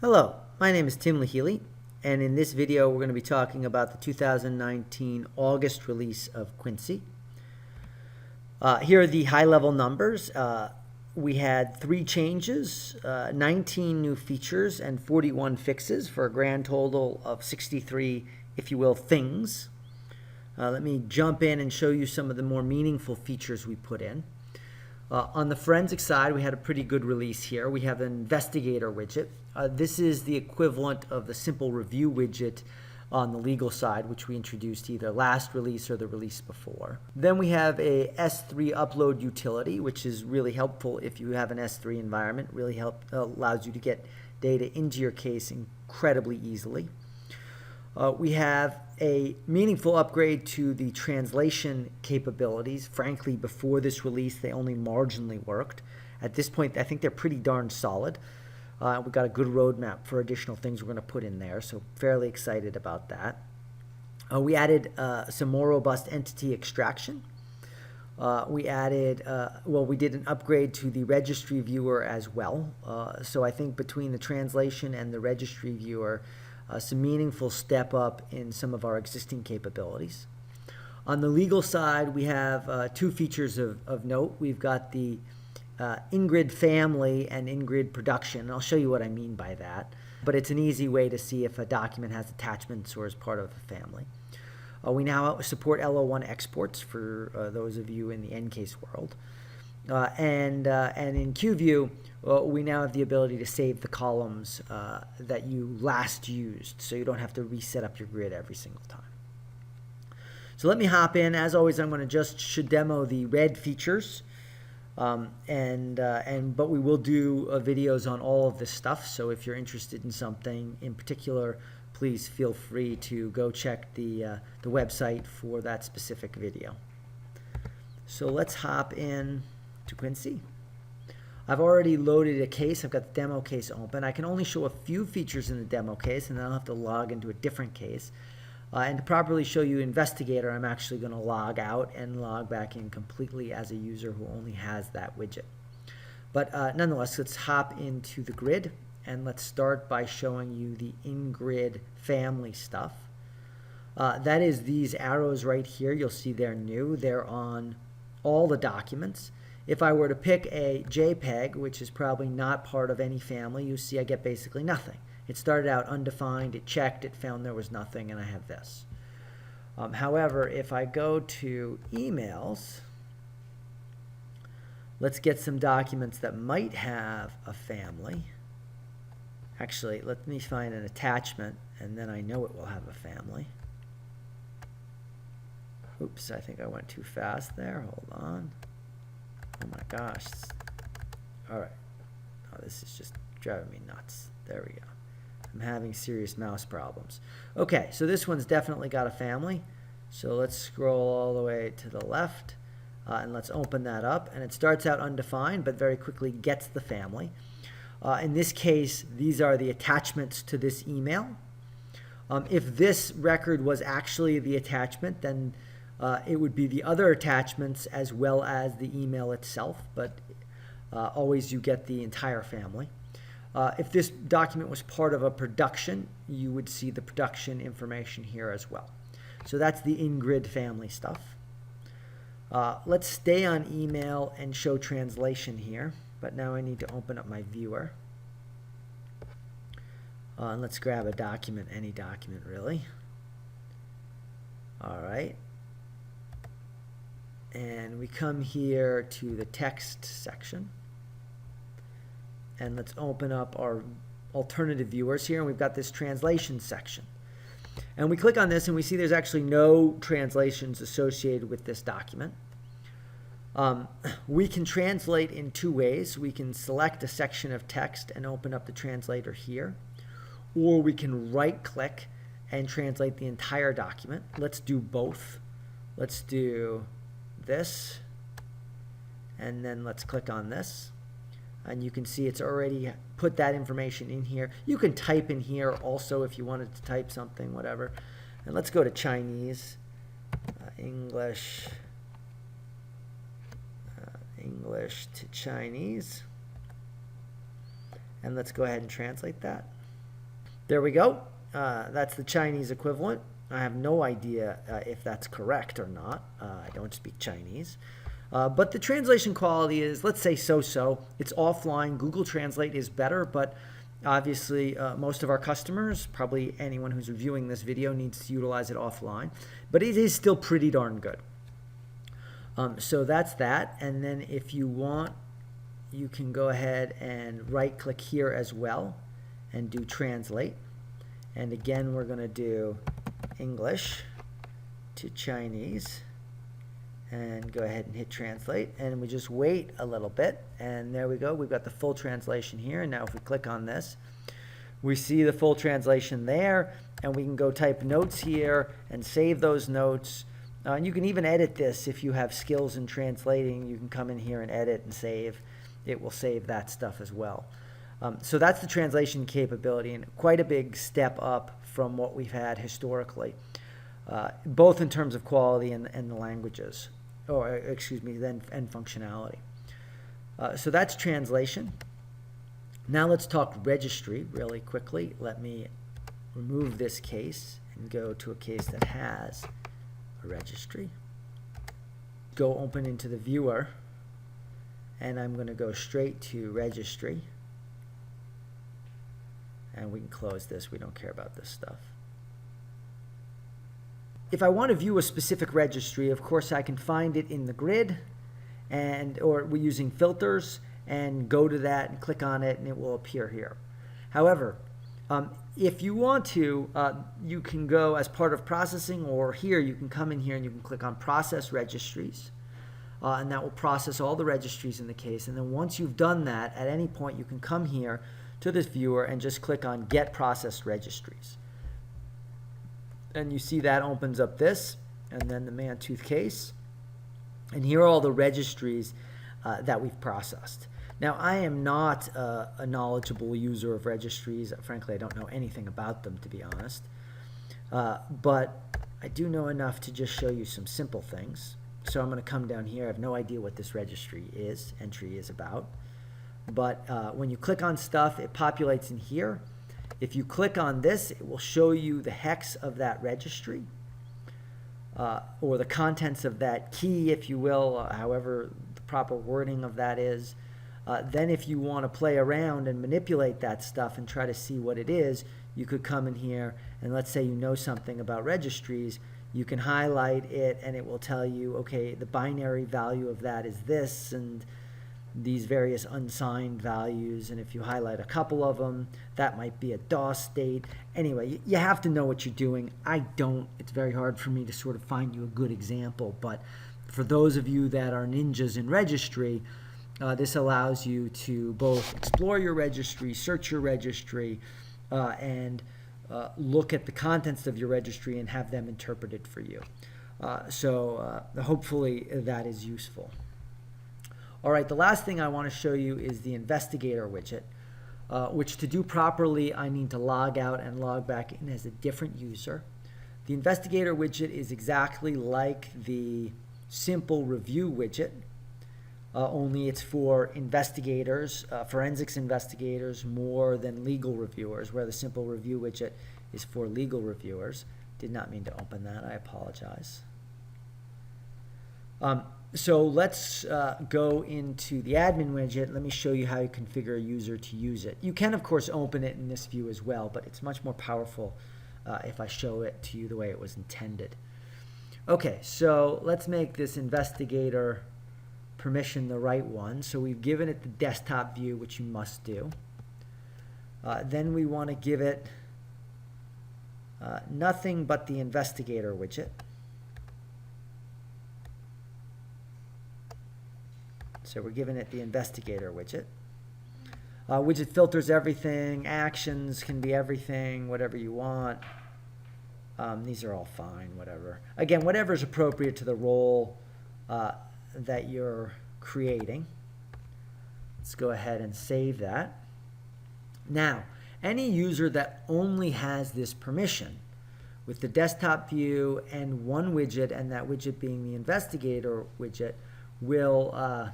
Hello, my name is Tim Lahili, and in this video we're going to be talking about the 2019 August release of Quincy. Here are the high-level numbers. We had 3 changes, 19 new features, and 41 fixes for a grand total of 63, if you will, things. Let me jump in and show you some of the more meaningful features we put in. On the forensic side, we had a pretty good release here. We have an investigator widget. This is the equivalent of the simple review widget on the legal side, which we introduced either last release or the release before. Then we have a S3 upload utility, which is really helpful if you have an S3 environment. Really allows you to get data into your case incredibly easily. We have a meaningful upgrade to the translation capabilities. Frankly, before this release, they only marginally worked. At this point, I think they're pretty darn solid. We've got a good roadmap for additional things we're going to put in there, so fairly excited about that. We added some more robust entity extraction. We did an upgrade to the registry viewer as well. So I think between the translation and the registry viewer, some meaningful step up in some of our existing capabilities. On the legal side, we have 2 features of note. We've got the InGrid family and InGrid production. And I'll show you what I mean by that. But it's an easy way to see if a document has attachments or is part of a family. We now support LO1 exports for those of you in the EnCase world. And in QView, we now have the ability to save the columns that you last used, so you don't have to reset up your grid every single time. So let me hop in. As always, I'm going to just demo the red features, but we will do videos on all of this stuff. So if you're interested in something in particular, please feel free to go check the website for that specific video. So let's hop in to Quincy. I've already loaded a case. I've got the demo case open. I can only show a few features in the demo case, and then I'll have to log into a different case. And to properly show you Investigator, I'm actually going to log out and log back in completely as a user who only has that widget. But nonetheless, let's hop into the grid, and let's start by showing you the InGrid family stuff. That is these arrows right here. You'll see they're new. They're on all the documents. If I were to pick a JPEG, which is probably not part of any family, you see I get basically nothing. It started out undefined, it checked, it found there was nothing, and I have this. However, if I go to emails, let's get some documents that might have a family. Actually, let me find an attachment, and then I know it will have a family. Oops, I think I went too fast there. Hold on. Oh my gosh. All right. Oh, this is just driving me nuts. There we go. I'm having serious mouse problems. Okay, so this one's definitely got a family. So let's scroll all the way to the left, and let's open that up. And it starts out undefined, but very quickly gets the family. In this case, these are the attachments to this email. If this record was actually the attachment, then it would be the other attachments as well as the email itself, but always you get the entire family. If this document was part of a production, you would see the production information here as well. So that's the InGrid family stuff. Let's stay on email and show translation here, but now I need to open up my viewer. And let's grab a document, any document really. All right. And we come here to the text section. And let's open up our alternative viewers here. And we've got this translation section. And we click on this and we see there's actually no translations associated with this document. We can translate in 2 ways. We can select a section of text and open up the translator here. Or we can right-click and translate the entire document. Let's do both. Let's do this, and then let's click on this, and you can see it's already put that information in here. You can type in here also if you wanted to type something, whatever. And let's go to Chinese, English to Chinese, and let's go ahead and translate that. There we go. That's the Chinese equivalent. I have no idea if that's correct or not. I don't speak Chinese. But the translation quality is, let's say, so-so. It's offline. Google Translate is better, but obviously most of our customers, probably anyone who's reviewing this video, needs to utilize it offline. But it is still pretty darn good. So that's that. And then if you want, you can go ahead and right-click here as well and do Translate. And again, we're going to do English to Chinese and go ahead and hit Translate, and we just wait a little bit, and there we go. We've got the full translation here. And now if we click on this, we see the full translation there, and we can go type notes here and save those notes. And you can even edit this if you have skills in translating. You can come in here and edit and save. It will save that stuff as well. So that's the translation capability, and quite a big step up from what we've had historically, both in terms of quality and the languages, or excuse me, and functionality. So that's translation. Now let's talk registry really quickly. Let me remove this case and go to a case that has a registry. Go open into the viewer, and I'm going to go straight to registry. And we can close this. We don't care about this stuff. If I want to view a specific registry, of course, I can find it in the grid, or we're using filters, and go to that and click on it, and it will appear here. However, if you want to, you can go as part of processing, or here you can come in here and you can click on Process Registries, and that will process all the registries in the case. And then once you've done that, at any point you can come here to this viewer and just click on Get Processed Registries. And you see that opens up this, and then the Mantooth case. And here are all the registries that we've processed. Now, I am not a knowledgeable user of registries. Frankly, I don't know anything about them, to be honest. But I do know enough to just show you some simple things. So I'm going to come down here. I have no idea what this registry is, entry is about. But when you click on stuff, it populates in here. If you click on this, it will show you the hex of that registry, or the contents of that key, if you will, however the proper wording of that is. Then if you want to play around and manipulate that stuff and try to see what it is, you could come in here, and let's say you know something about registries, you can highlight it, and it will tell you, okay, the binary value of that is this, and these various unsigned values, and if you highlight a couple of them, that might be a DOS state. Anyway, you have to know what you're doing. I don't. It's very hard for me to sort of find you a good example, but for those of you that are ninjas in registry, this allows you to both explore your registry, search your registry, and look at the contents of your registry and have them interpreted for you. So hopefully that is useful. All right, the last thing I want to show you is the investigator widget, which to do properly, I need to log out and log back in as a different user. The investigator widget is exactly like the simple review widget, only it's for investigators, forensics investigators, more than legal reviewers, where the simple review widget is for legal reviewers. Did not mean to open that, I apologize. So let's go into the admin widget. Let me show you how you configure a user to use it. You can, of course, open it in this view as well, but it's much more powerful if I show it to you the way it was intended. Okay, so let's make this investigator permission the right one. So we've given it the desktop view, which you must do. Then we want to give it nothing but the investigator widget. So we're giving it the investigator widget. Widget filters everything. Actions can be everything, whatever you want. These are all fine, whatever. Again, whatever is appropriate to the role that you're creating. Let's go ahead and save that. Now, any user that only has this permission with the desktop view and one widget, and that widget being the investigator widget, will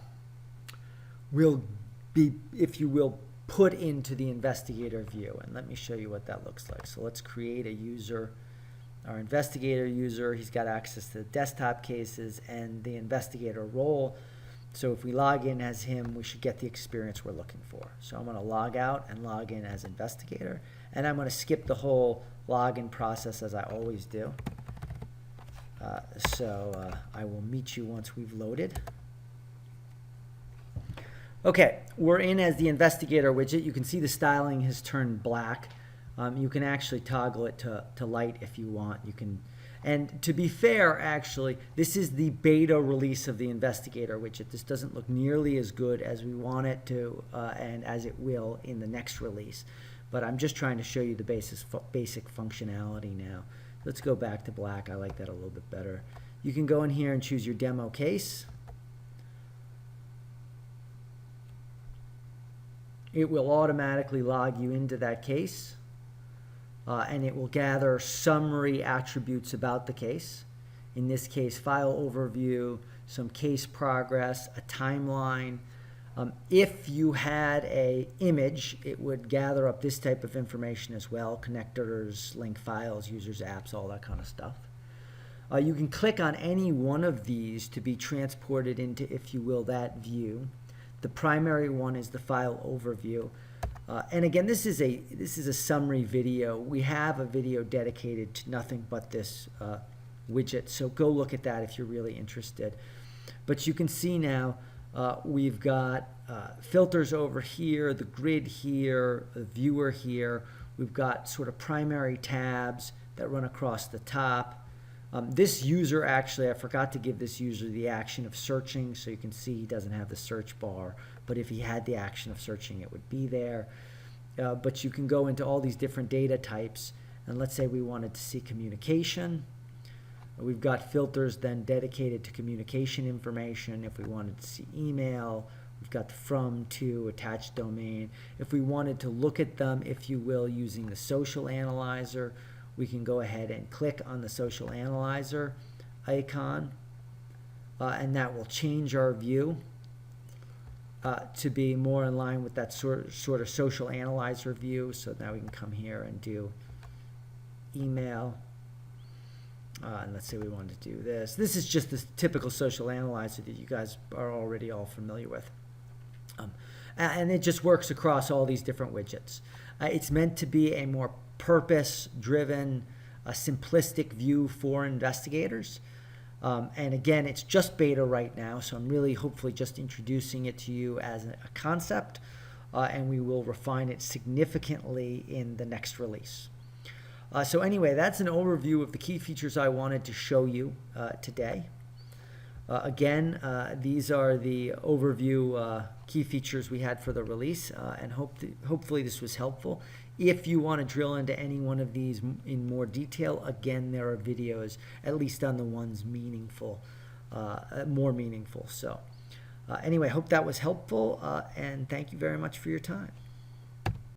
be, if you will, put into the investigator view. And let me show you what that looks like. So let's create a user, our investigator user. He's got access to the desktop cases and the investigator role. So if we log in as him, we should get the experience we're looking for. So I'm going to log out and log in as investigator. And I'm going to skip the whole login process as I always do. I will meet you once we've loaded. Okay, we're in as the investigator widget. You can see the styling has turned black. You can actually toggle it to light if you want. You can, and to be fair, actually, this is the beta release of the investigator widget. This doesn't look nearly as good as we want it to, and as it will in the next release. But I'm just trying to show you the basic functionality now. Let's go back to black. I like that a little bit better. You can go in here and choose your demo case. It will automatically log you into that case, and it will gather summary attributes about the case. In this case, file overview, some case progress, a timeline. If you had an image, it would gather up this type of information as well: connectors, link files, users, apps, all that kind of stuff. You can click on any one of these to be transported into, if you will, that view. The primary one is the file overview. And again, this is a summary video. We have a video dedicated to nothing but this widget, so go look at that if you're really interested. But you can see now we've got filters over here, the grid here, the viewer here. We've got sort of primary tabs that run across the top. This user, actually, I forgot to give this user the action of searching, so you can see he doesn't have the search bar, but if he had the action of searching, it would be there. But you can go into all these different data types, and let's say we wanted to see communication. We've got filters then dedicated to communication information. If we wanted to see email, we've got the from, to, attached domain. If we wanted to look at them, if you will, using the social analyzer, we can go ahead and click on the social analyzer icon, and that will change our view to be more in line with that sort of social analyzer view. So now we can come here and do email. And let's say we wanted to do this. This is just the typical social analyzer that you guys are already all familiar with. And it just works across all these different widgets. It's meant to be a more purpose-driven, simplistic view for investigators. And again, it's just beta right now, so I'm really hopefully just introducing it to you as a concept, and we will refine it significantly in the next release. So anyway, that's an overview of the key features I wanted to show you today. Again, these are the overview key features we had for the release, and hopefully this was helpful. If you want to drill into any one of these in more detail, again, there are videos, at least on the ones meaningful, more meaningful. So anyway, hope that was helpful, and thank you very much for your time.